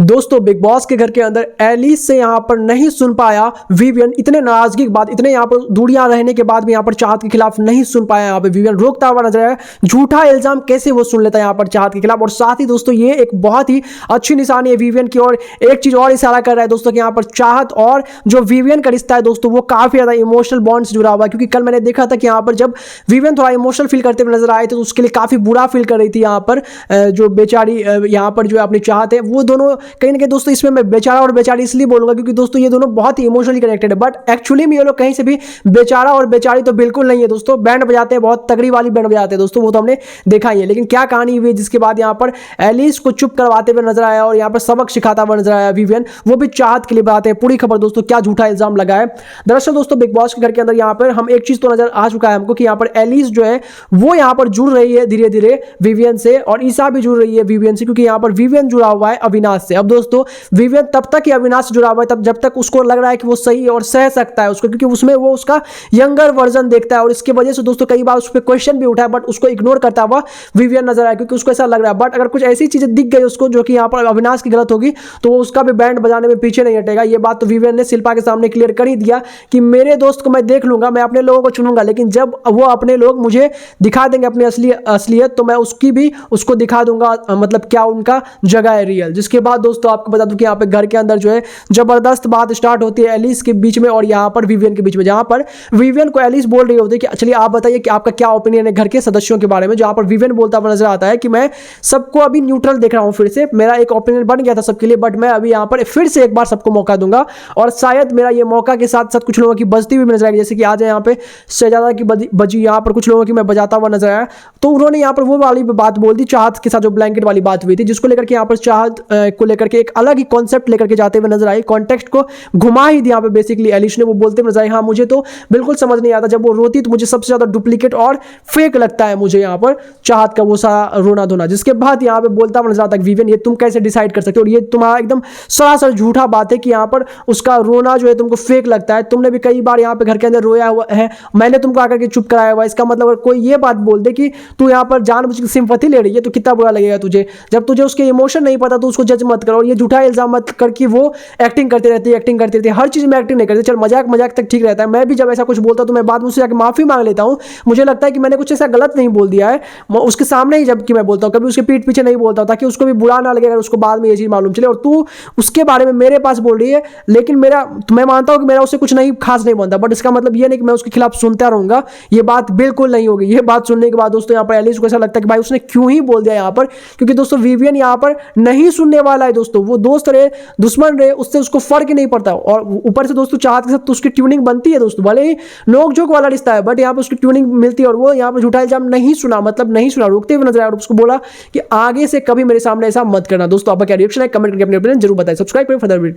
दोस्तों big boss के घर के अंदर एलिस से यहाँ पर नहीं सुन पाया विवियन, इतने नाराजगी के बाद, इतने यहाँ पर दूरियां रहने के बाद भी यहाँ पर चाहत के खिलाफ नहीं सुन पाया। यहाँ पे विवियन रोकता हुआ नजर आया। झूठा इल्जाम कैसे वो सुन लेता है यहाँ पर चाहत के खिलाफ। और साथ ही दोस्तों ये एक बहुत ही अच्छी निशानी है विवियन की। और एक चीज और इशारा कर रहा है दोस्तों कि यहाँ पर चाहत और जो विवियन का रिश्ता है दोस्तों वो काफी ज्यादा इमोशनल बॉन्ड से जुड़ा हुआ है। क्योंकि कल मैंने देखा था कि यहाँ पर जब विवियन थोड़ा इमोशनल फील करते हुए नजर आए थे तो उसके लिए काफी बुरा फील कर रही थी यहाँ पर जो बेचारी यहाँ पर जो अपनी चाहत है वो दोनों कहीं ना कहीं दोस्तों, इसमें मैं बेचारा और बेचारी इसलिए बोलूंगा क्योंकि दोस्तों ये दोनों बहुत ही इमोशनली कनेक्टेड है। बट एक्चुअली में ये लोग कहीं से भी बेचारा और बेचारी तो बिल्कुल नहीं है दोस्तों। बैंड बजाते हैं, बहुत तगड़ी वाली बैंड बजाते हैं दोस्तों, वो तो हमने देखा ही है। लेकिन क्या कहानी हुई जिसके बाद यहाँ पर एलिस को चुप करवाते हुए नजर आया और यहाँ पर सबक सिखाता हुआ नजर आया विवियन, वो भी चाहत के लिए बताते हैं पूरी खबर दोस्तों क्या झूठा इल्जाम लगा है। दरअसल दोस्तों बिग बॉस के घर के अंदर यहाँ पर हम एक चीज तो नजर आ चुका है हमको कि यहाँ पर एलिस जो है वो यहाँ पर जुड़ रही है धीरे धीरे विवियन से, और ईसा भी जुड़ रही है विवियन से, क्योंकि यहाँ पर विवियन जुड़ा हुआ है अविनाश से। अब दोस्तों विवियन तब तक ही अविनाश से जुड़ा हुआ है तब जब तक उसको लग रहा है कि वो सही और सह सकता है उसको, क्योंकि उसमें वो उसका यंगर वर्जन देखता है। और इसकी वजह से दोस्तों कई बार उस पर क्वेश्चन भी उठा है बट उसको इग्नोर करता हुआ विवियन नजर आया, क्योंकि उसको ऐसा लग रहा है। बट अगर कुछ ऐसी चीजें दिख गई उसको जो कि यहाँ पर अविनाश की गलत होगी तो वो उसका भी बैंड बजाने में पीछे नहीं हटेगा। ये बात तो विवियन ने शिल्पा के सामने क्लियर कर ही दिया कि मेरे दोस्त को मैं देख लूंगा, मैं अपने लोगों को चुनूंगा, लेकिन जब वो अपने लोग मुझे दिखा देंगे अपनी असलियत तो मैं उसकी भी उसको दिखा दूंगा, मतलब क्या उनका जगह है रियल। जिसके बाद दोस्तों आपको बता दूं कि यहाँ पे घर के अंदर जो है जबरदस्त बात स्टार्ट होती है एलिस के बीच में और यहाँ पर विवियन के बीच में, जहां पर विवियन को एलिस बोल रही होती है कि चलिए आप बताइए कि आपका क्या ओपिनियन है घर के सदस्यों के बारे में। जहां पर विवियन बोलता हुआ नजर आता है कि मैं सबको अभी न्यूट्रल देख रहा हूं, फिर से मेरा एक ओपिनियन बन गया था सबके लिए बट मैं अभी यहाँ पर फिर से एक बार सबको मौका दूंगा और शायद मेरा ये मौका के साथ साथ कुछ लोगों की बजती हुई नजर आएगी। जैसे कि आज यहाँ पे शहजादा की बजी, यहाँ पर कुछ लोगों की मैं बजाता हुआ नजर आया, तो उन्होंने यहाँ पर वो वाली बात बोल दी चाहत के साथ जो ब्लैंकेट वाली बात हुई थी, जिसको लेकर के यहाँ पर चाहत को लेकर के एक अलग ही कॉन्सेप्ट लेकर के जाते हुए नजर आई। कॉन्टेक्स्ट को घुमा ही दिया पे बेसिकली एलिस ने। वो बोलते नजर आए हाँ मुझे तो बिल्कुल समझ नहीं आता, जब वो रोती तो मुझे सबसे ज्यादा डुप्लीकेट और फेक लगता है मुझे यहाँ पर चाहत का वो सारा रोना धोना। जिसके बाद यहाँ पे बोलता नजर आता है विवियन ये तुम कैसे डिसाइड कर सकते हो, और ये तुम्हारा एकदम सरासर झूठा बात है कि यहाँ पर उसका रोना जो है तुमको फेक लगता है। तुमने भी कई बार यहाँ पे घर के अंदर रोया हुआ है, मैंने तुमको आकर के चुप कराया हुआ है। इसका मतलब अगर कोई ये बात बोल दे कि तू यहाँ पर जानबूझ के सिंपैथी ले रही है तो कितना बुरा लगेगा तुझे। जब तुझे उसके इमोशन नहीं पता तो उसको जज मत करो, और ये झूठा इल्जाम मत करके वो एक्टिंग करती रहती है हर चीज में एक्टिंग नहीं करती। चल मजाक तक ठीक रहता है, मैं भी जब ऐसा कुछ बोलता हूं तो मैं बाद में उससे जाकर माफी मांग लेता हूं। मुझे लगता है कि मैंने कुछ ऐसा गलत नहीं बोल दिया है उसके सामने ही जबकि मैं बोलता हूं, कभी उसके पीठ पीछे नहीं बोलता हूं ताकि उसको भी बुरा ना लगे अगर उसको बाद में ये चीज मालूम चले। और तू उसके बारे में मेरे पास बोल रही है, लेकिन मैं मानता हूं कि मेरा उससे कुछ नहीं खास नहीं बनता, बट इसका मतलब ये नहीं कि मैं उसके खिलाफ सुनता रहूंगा, ये बात बिल्कुल नहीं होगी। ये बात सुनने के बाद दोस्तों यहाँ पर एलिस को ऐसा लगता है कि भाई उसने क्यों ही बोल दिया यहाँ पर, क्योंकि दोस्तों विवियन यहाँ पर नहीं सुनने वाला है दोस्तों। वो दोस्त रहे दुश्मन रहे उससे उसको फर्क ही नहीं पड़ता। और ऊपर से दोस्तों चाहत के साथ तो उसकी ट्यूनिंग बनती है दोस्तों, भले ही नोक झोंक वाला रिश्ता है बट यहाँ पर उसकी ट्यूनिंग मिलती है। और वो यहाँ पर झूठा इल्जाम नहीं सुना, मतलब नहीं सुना, रोकते हुए नजर आया और उसको बोला कि आगे से कभी मेरे सामने ऐसा मत करना। दोस्तों आपका क्या रिएक्शन है कमेंट करके अपने ओपिनियन जरूर बताएं। सब्सक्राइब करें फर्दर वीडियो।